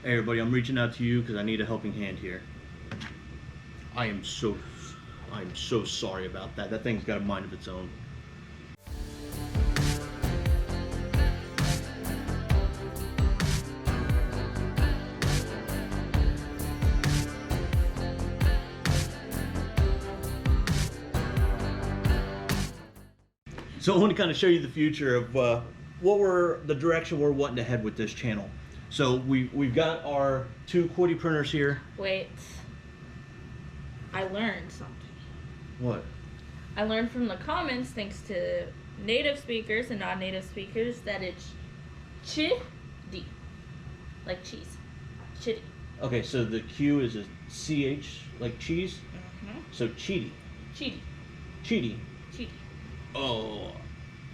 Hey everybody, I'm reaching out to you because I need a helping hand here. I'm so sorry about that. That thing's got a mind of its own. So I want to kind of show you the future of the direction we're wanting to head with this channel. So we've got our two QWERTY printers here. Wait. I learned something. What? I learned from the comments, thanks to native speakers and non-native speakers, that it's chitty. Like cheese. Chitty. Okay, so the Q is a CH, like cheese? Mm-hmm. So cheaty. Cheaty. Cheaty. Cheaty. Oh,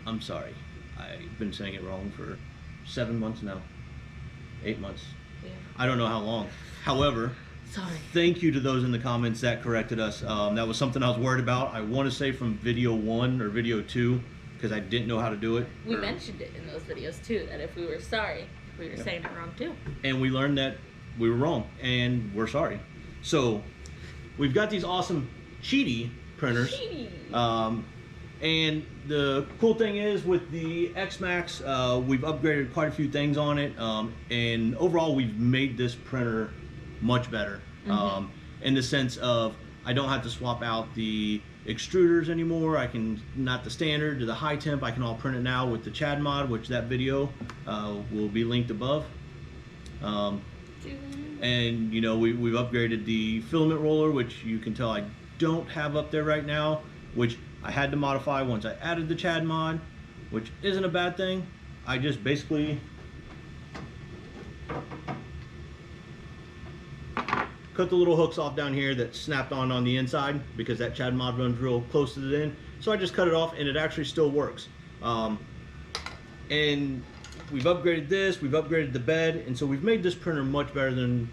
I'm sorry. I've been saying it wrong for 7 months now. 8 months. Yeah. I don't know how long. However, Sorry. thank you to those in the comments that corrected us. That was something I was worried about. I want to say from video 1 or video 2, because I didn't know how to do it. We mentioned it in those videos too, that if we were sorry, we were saying it wrong too. And we learned that we were wrong, and we're sorry. So, we've got these awesome Cheaty printers. Cheaty. And the cool thing is with the X-Max, we've upgraded quite a few things on it, and overall we've made this printer much better. In the sense of I don't have to swap out the extruders anymore. I can, not the standard to the high temp, I can all print it now with the CAD mod, which that video will be linked above. And you know, we've upgraded the filament roller, which you can tell I don't have up there right now, which I had to modify once I added the CAD mod, which isn't a bad thing. I just basically cut the little hooks off down here that snapped on the inside, because that CAD mod runs real close to the end. So I just cut it off, and it actually still works. And we've upgraded this, we've upgraded the bed, and so we've made this printer much better than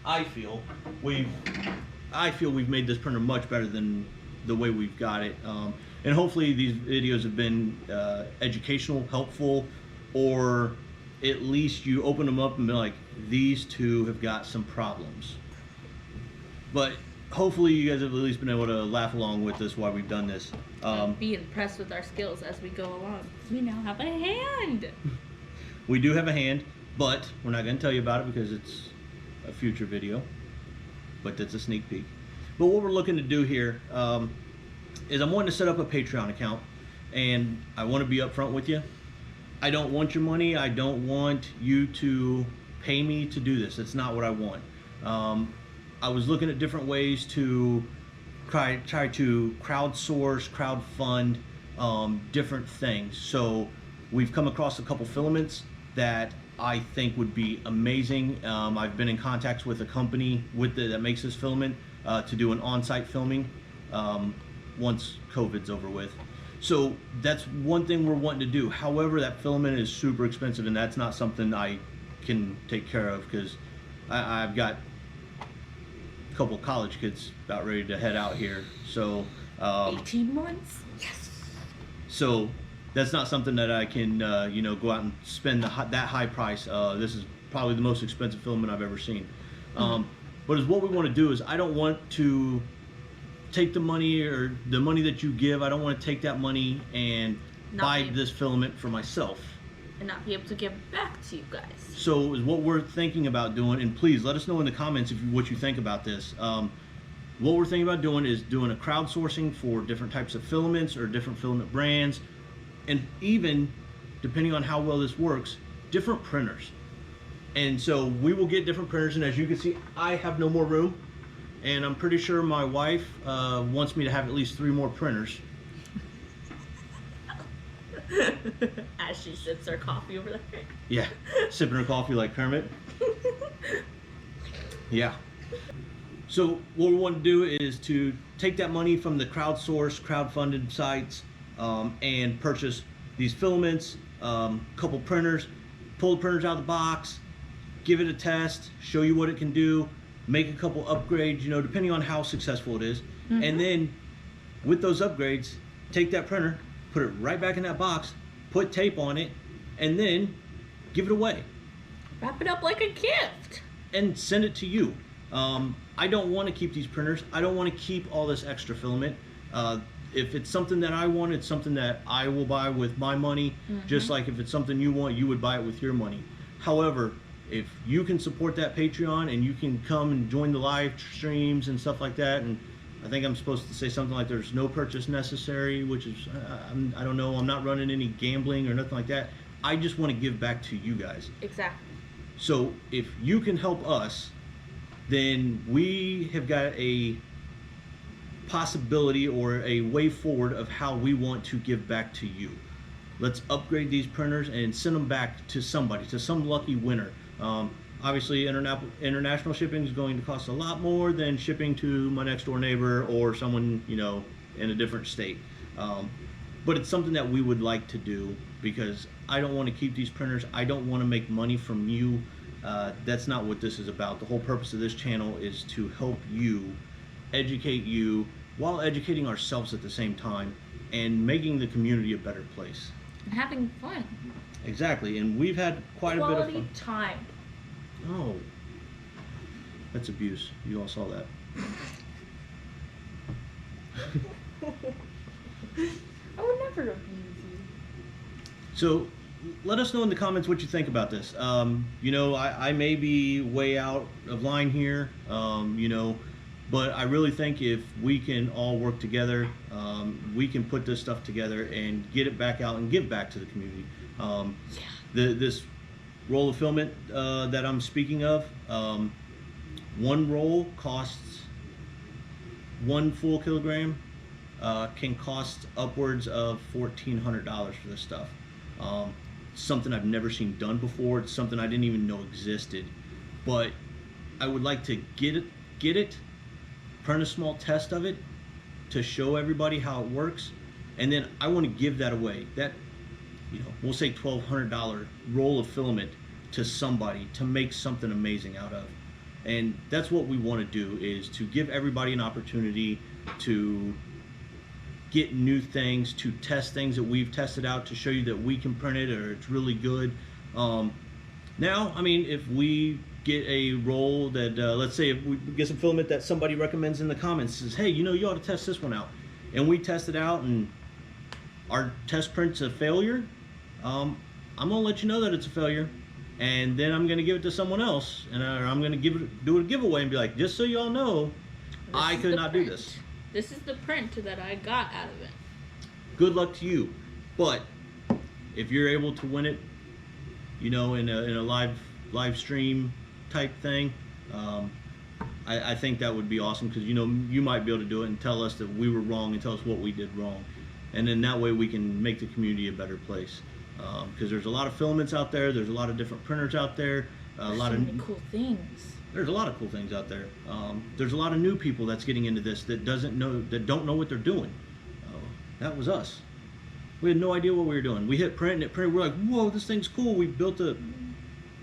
I feel we've made this printer much better than the way we've got it. And hopefully these videos have been educational, helpful, or at least you open them up and be like, these two have got some problems. But hopefully you guys have at least been able to laugh along with us while we've done this. Be impressed with our skills as we go along. We now have a hand. We do have a hand, but we're not going to tell you about it because it's a future video. But that's a sneak peek. But what we're looking to do here is I'm wanting to set up a Patreon account, and I want to be upfront with you. I don't want your money. I don't want you to pay me to do this. It's not what I want. I was looking at different ways to try to crowdsource, crowdfund different things. So we've come across a couple filaments that I think would be amazing. I've been in contact with a company that makes this filament to do an on-site filming once COVID's over with. So that's one thing we're wanting to do. However, that filament is super expensive, and that's not something I can take care of, because I've got a couple of college kids about ready to head out here. So 18 months? Yes. So that's not something that I can you know, go out and spend that high price. This is probably the most expensive filament I've ever seen. But is what we want to do is, I don't want to take the money, or the money that you give, I don't want to take that money and buy this filament for myself. And not be able to give back to you guys. So is what we're thinking about doing, and please let us know in the comments what you think about this. What we're thinking about doing is doing a crowdsourcing for different types of filaments or different filament brands, and even, depending on how well this works, different printers. And so we will get different printers, and as you can see, I have no more room, and I'm pretty sure my wife wants me to have at least 3 more printers. As she sips her coffee over there. Yeah, sipping her coffee like Kermit. Yeah. So what we want to do is to take that money from the crowdfunded sites and purchase these filaments, couple printers, pull the printers out of the box, give it a test, show you what it can do, make a couple upgrades, you know, depending on how successful it is. And then with those upgrades, take that printer, put it right back in that box, put tape on it, and then give it away. Wrap it up like a gift. and send it to you. I don't want to keep these printers. I don't want to keep all this extra filament. If it's something that I want, it's something that I will buy with my money. Just like if it's something you want, you would buy it with your money. However, if you can support that Patreon and you can come and join the live streams and stuff like that, and I think I'm supposed to say something like there's no purchase necessary, which is, I don't know, I'm not running any gambling or nothing like that. I just want to give back to you guys. Exactly. So if you can help us, then we have got a possibility or a way forward of how we want to give back to you. Let's upgrade these printers and send them back to somebody, to some lucky winner. Obviously, international shipping is going to cost a lot more than shipping to my next door neighbor or someone, you know, in a different state. But it's something that we would like to do because I don't want to keep these printers. I don't want to make money from you. That's not what this is about. The whole purpose of this channel is to help you, educate you, while educating ourselves at the same time and making the community a better place. And having fun. Exactly, and we've had quite a bit of Quality fun. time. Oh, that's abuse. You all saw that. I would never abuse you. So let us know in the comments what you think about this. You know, I may be way out of line here, you know, but I really think if we can all work together, we can put this stuff together and get it back out and give back to the community. This roll of filament that I'm speaking of, one roll costs, 1 full kilogram can cost upwards of $1,400 for this stuff. Something I've never seen done before. It's something I didn't even know existed, but I would like to get it, print a small test of it to show everybody how it works, and then I want to give that away. That, you know, we'll say $1,200 roll of filament to somebody to make something amazing out of. And that's what we want to do, is to give everybody an opportunity to get new things, to test things that we've tested out, to show you that we can print it or it's really good. Now, I mean, if we get a roll that, let's say if we get some filament that somebody recommends in the comments, says, hey, you know, you ought to test this one out, and we test it out and our test print's a failure, I'm gonna let you know that it's a failure, and then I'm gonna give it to someone else, and I'm gonna do a giveaway and be like, just so you all know, I could not do this. This is the print that I got out of it. Good luck to you. But if you're able to win it, you know, in a live stream type thing, I think that would be awesome, because, you know, you might be able to do it and tell us that we were wrong and tell us what we did wrong, and then that way we can make the community a better place. Because there's a lot of filaments out there. There's a lot of different printers out there. There's so many cool things. There's a lot of cool things out there. There's a lot of new people that's getting into this that don't know what they're doing. That was us. We had no idea what we were doing. We hit print and it printed. We're like, whoa, this thing's cool. We built a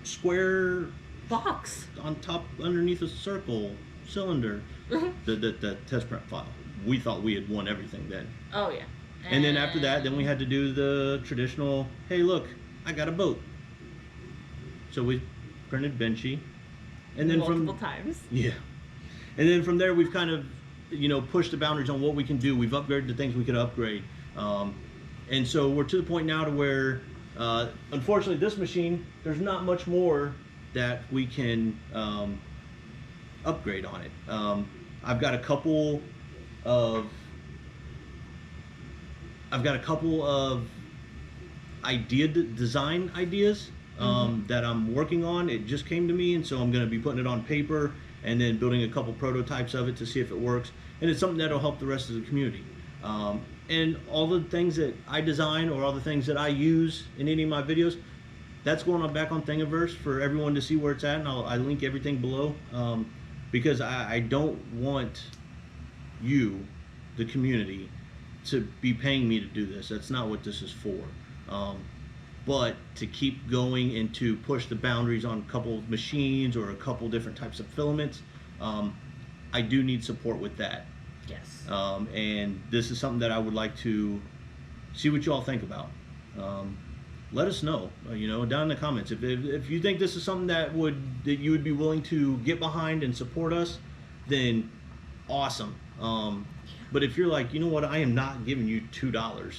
square box on top underneath a circle cylinder. the test print file. We thought we had won everything then. Oh yeah. And then after that, then we had to do the traditional, hey, look, I got a boat. So we printed Benchy. And then multiple times. Yeah. And then from there, we've kind of, you know, pushed the boundaries on what we can do. We've upgraded the things we could upgrade. And so we're to the point now to where, unfortunately, this machine, there's not much more that we can upgrade on it. I've got a couple of design ideas that I'm working on. It just came to me, and so I'm going to be putting it on paper and then building a couple prototypes of it to see if it works. And it's something that'll help the rest of the community. And all the things that I design or all the things that I use in any of my videos, that's going on back on Thingiverse for everyone to see where it's at, and I link everything below, because I don't want you, the community, to be paying me to do this. That's not what this is for. But to keep going and to push the boundaries on a couple of machines or a couple different types of filaments, I do need support with that. Yes. And this is something that I would like to see what you all think about. let us know. Down in the comments if you think this is something that you would be willing to get behind and support us, then awesome. But if you're like, you know what, I am not giving you $2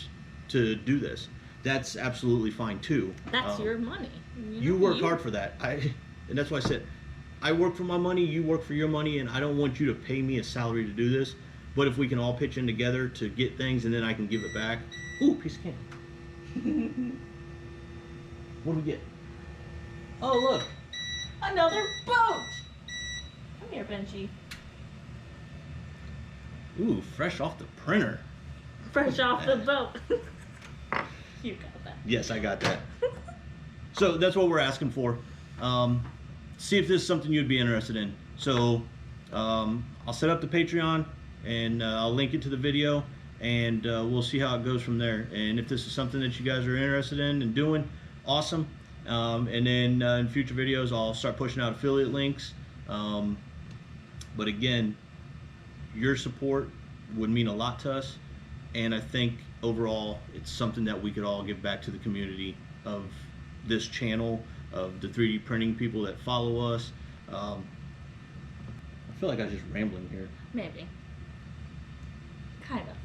to do this, that's absolutely fine too. That's your money. You work hard for that. And that's why I said, I work for my money, you work for your money, and I don't want you to pay me a salary to do this. But if we can all pitch in together to get things, and then I can give it back. Ooh, piece of candy. What do we get? Oh, look. Another boat. Come here, Benji. Ooh, fresh off the printer. Fresh off the boat. You got that. Yes, I got that. So that's what we're asking for. See if this is something you'd be interested in. So I'll set up the Patreon, and I'll link it to the video, and we'll see how it goes from there. And if this is something that you guys are interested in and doing, awesome. And then in future videos, I'll start pushing out affiliate links. But again, your support would mean a lot to us, and I think overall it's something that we could all give back to the community of this channel, of the 3D printing people that follow us. I feel like I was just rambling here. Maybe. Kind of.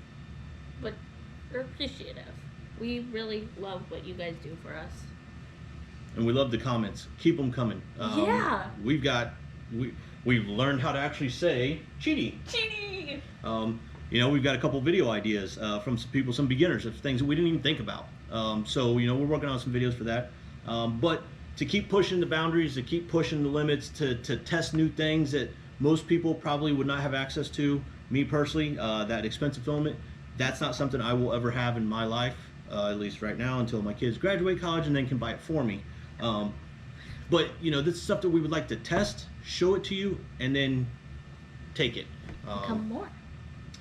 But we're appreciative. We really love what you guys do for us. And we love the comments. Keep them coming. Yeah. We've learned how to actually say cheaty. Cheaty! We've got a couple video ideas from some people, some beginners, of things that we didn't even think about. So we're working on some videos for that. But to keep pushing the boundaries, to keep pushing the limits, to test new things that most people probably would not have access to. Me personally, that expensive filament, that's not something I will ever have in my life, at least right now, until my kids graduate college and then can buy it for me. But this is stuff that we would like to test, show it to you, and then take it. Become more.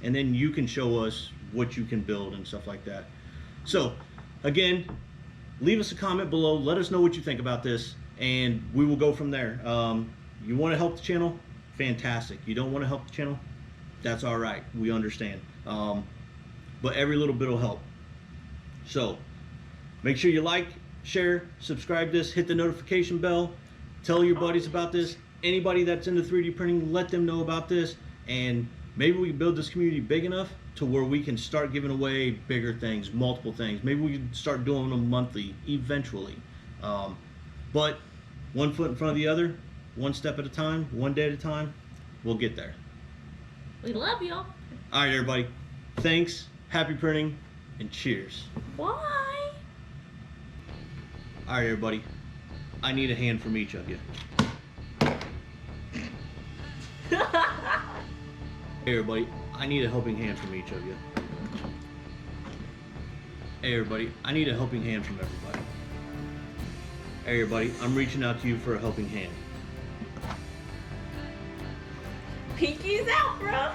And then you can show us what you can build and stuff like that. So, again, leave us a comment below. Let us know what you think about this, and we will go from there. You want to help the channel? Fantastic. You don't want to help the channel? That's all right. We understand. But every little bit will help. So, make sure you like, share, subscribe this, hit the notification bell, tell your buddies about this. Anybody that's into 3D printing, let them know about this, and maybe we can build this community big enough to where we can start giving away bigger things, multiple things. Maybe we can start doing them monthly eventually. But one foot in front of the other, one step at a time, one day at a time, we'll get there. We love y'all. All right, everybody. Thanks, happy printing, and cheers. Bye. All right, everybody. I need a hand from each of you. Hey, everybody. I need a helping hand from each of you. Hey, everybody. I need a helping hand from everybody. Hey, everybody. I'm reaching out to you for a helping hand. Pinky's out, bro.